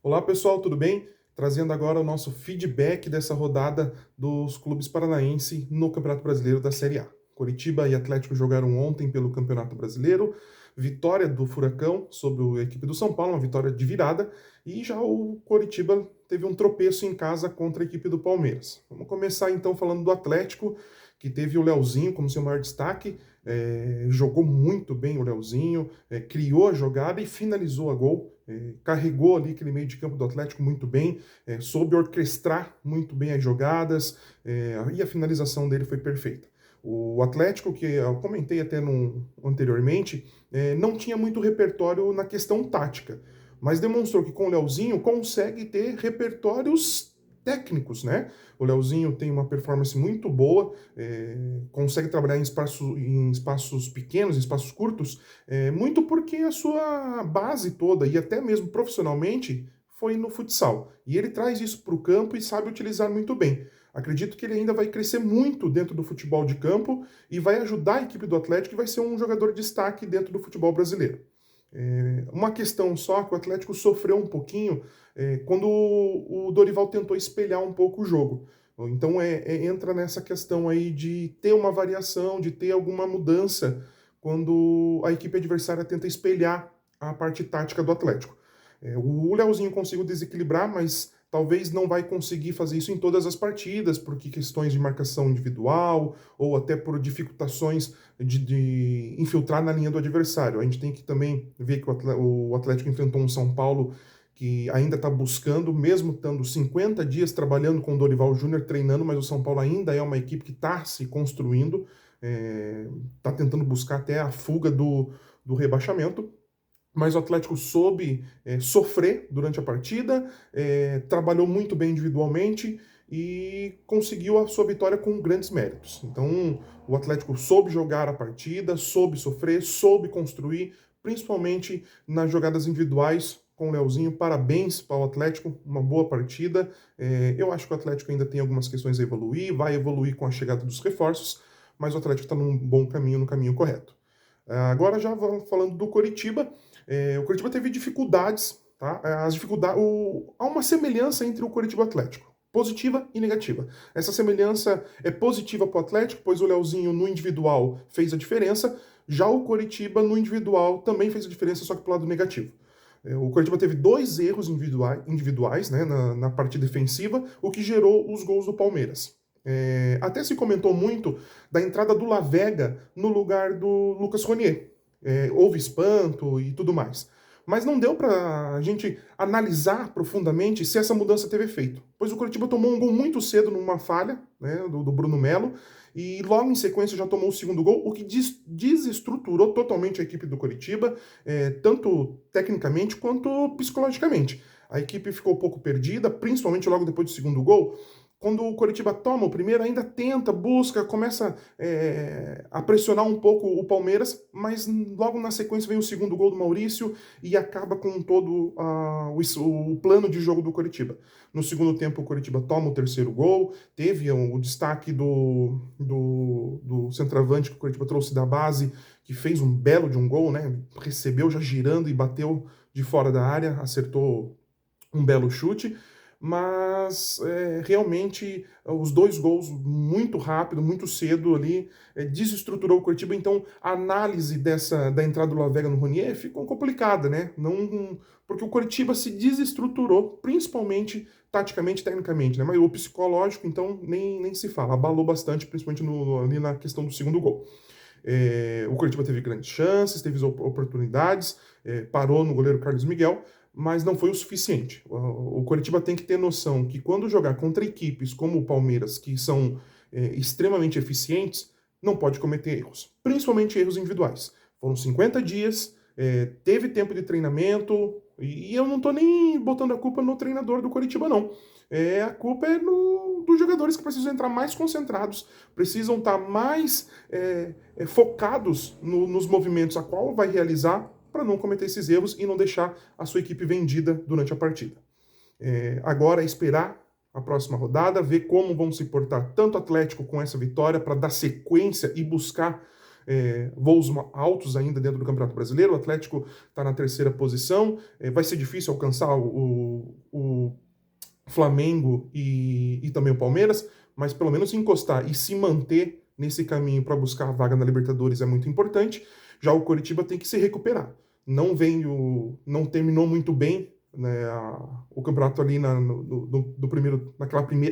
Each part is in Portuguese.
Olá pessoal, tudo bem? Trazendo agora o nosso feedback dessa rodada dos clubes paranaense no Campeonato Brasileiro da Série A. Coritiba e Atlético jogaram ontem pelo Campeonato Brasileiro, vitória do Furacão sobre a equipe do São Paulo, uma vitória de virada, e já o Coritiba teve um tropeço em casa contra a equipe do Palmeiras. Vamos começar então falando do Atlético, que teve o Leozinho como seu maior destaque, jogou muito bem o Leozinho, criou a jogada e finalizou a gol, carregou ali aquele meio de campo do Atlético muito bem, soube orquestrar muito bem as jogadas, e a finalização dele foi perfeita. O Atlético, que eu comentei até anteriormente, não tinha muito repertório na questão tática, mas demonstrou que com o Leozinho consegue ter repertórios técnicos, né? O Leozinho tem uma performance muito boa, consegue trabalhar em espaços pequenos, em espaços curtos, muito porque a sua base toda, e até mesmo profissionalmente, foi no futsal. E ele traz isso para o campo e sabe utilizar muito bem. Acredito que ele ainda vai crescer muito dentro do futebol de campo e vai ajudar a equipe do Atlético e vai ser um jogador de destaque dentro do futebol brasileiro. Uma questão só que o Atlético sofreu um pouquinho quando o Dorival tentou espelhar um pouco o jogo. Então entra nessa questão aí de ter uma variação, de ter alguma mudança quando a equipe adversária tenta espelhar a parte tática do Atlético. O Leozinho conseguiu desequilibrar, mas talvez não vai conseguir fazer isso em todas as partidas, porque questões de marcação individual ou até por dificultações de infiltrar na linha do adversário. A gente tem que também ver que o Atlético enfrentou um São Paulo que ainda está buscando, mesmo estando 50 dias trabalhando com o Dorival Júnior, treinando, mas o São Paulo ainda é uma equipe que está se construindo, está tentando buscar até a fuga do rebaixamento. Mas o Atlético soube sofrer durante a partida, trabalhou muito bem individualmente e conseguiu a sua vitória com grandes méritos. Então, o Atlético soube jogar a partida, soube sofrer, soube construir, principalmente nas jogadas individuais com o Leozinho. Parabéns para o Atlético, uma boa partida. Eu acho que o Atlético ainda tem algumas questões a evoluir, vai evoluir com a chegada dos reforços, mas o Atlético está num bom caminho, no caminho correto. Agora já vamos falando do Coritiba. O Coritiba teve dificuldades, tá? Há uma semelhança entre o Coritiba e o Atlético, positiva e negativa. Essa semelhança é positiva para o Atlético, pois o Leozinho no individual fez a diferença, já o Coritiba no individual também fez a diferença, só que para o lado negativo. O Coritiba teve dois erros individuais, né, na parte defensiva, o que gerou os gols do Palmeiras. Até se comentou muito da entrada do Lavega no lugar do Lucas Ronier. Houve espanto e tudo mais. Mas não deu para a gente analisar profundamente se essa mudança teve efeito. Pois o Coritiba tomou um gol muito cedo numa falha, né, do Bruno Melo, e logo em sequência já tomou o segundo gol, o que desestruturou totalmente a equipe do Coritiba, tanto tecnicamente quanto psicologicamente. A equipe ficou um pouco perdida, principalmente logo depois do segundo gol. Quando o Coritiba toma o primeiro, ainda tenta, busca, começa a pressionar um pouco o Palmeiras, mas logo na sequência vem o segundo gol do Maurício e acaba com todo o plano de jogo do Coritiba. No segundo tempo, o Coritiba toma o terceiro gol, teve o destaque do centroavante que o Coritiba trouxe da base, que fez um belo de um gol, né? Recebeu já girando e bateu de fora da área, acertou um belo chute, mas realmente os dois gols muito rápido, muito cedo ali, desestruturou o Coritiba, então a análise da entrada do Lavega no Ronier ficou complicada, né? Não, porque o Coritiba se desestruturou, principalmente taticamente, tecnicamente, né? Mas o psicológico, então, nem se fala, abalou bastante, principalmente ali na questão do segundo gol. O Coritiba teve grandes chances, teve oportunidades, parou no goleiro Carlos Miguel, mas não foi o suficiente. O Coritiba tem que ter noção que quando jogar contra equipes como o Palmeiras, que são extremamente eficientes, não pode cometer erros, principalmente erros individuais. Foram 50 dias, teve tempo de treinamento, e eu não estou nem botando a culpa no treinador do Coritiba, não. A culpa é dos jogadores que precisam entrar mais concentrados, precisam estar mais focados nos movimentos a qual vai realizar para não cometer esses erros e não deixar a sua equipe vendida durante a partida. Agora é esperar a próxima rodada, ver como vão se portar tanto o Atlético com essa vitória para dar sequência e buscar voos altos ainda dentro do Campeonato Brasileiro. O Atlético está na 3ª posição. Vai ser difícil alcançar o Flamengo e também o Palmeiras, mas pelo menos encostar e se manter nesse caminho para buscar a vaga na Libertadores é muito importante. Já o Coritiba tem que se recuperar. Não terminou muito bem, né, o campeonato ali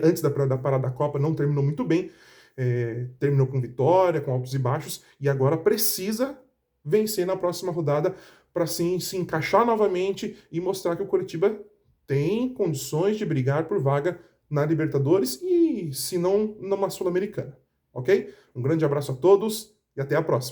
antes da parada da Copa, não terminou muito bem. Terminou com vitória, com altos e baixos, e agora precisa vencer na próxima rodada para sim se encaixar novamente e mostrar que o Coritiba tem condições de brigar por vaga na Libertadores e, se não, numa Sul-Americana. Ok? Um grande abraço a todos e até a próxima.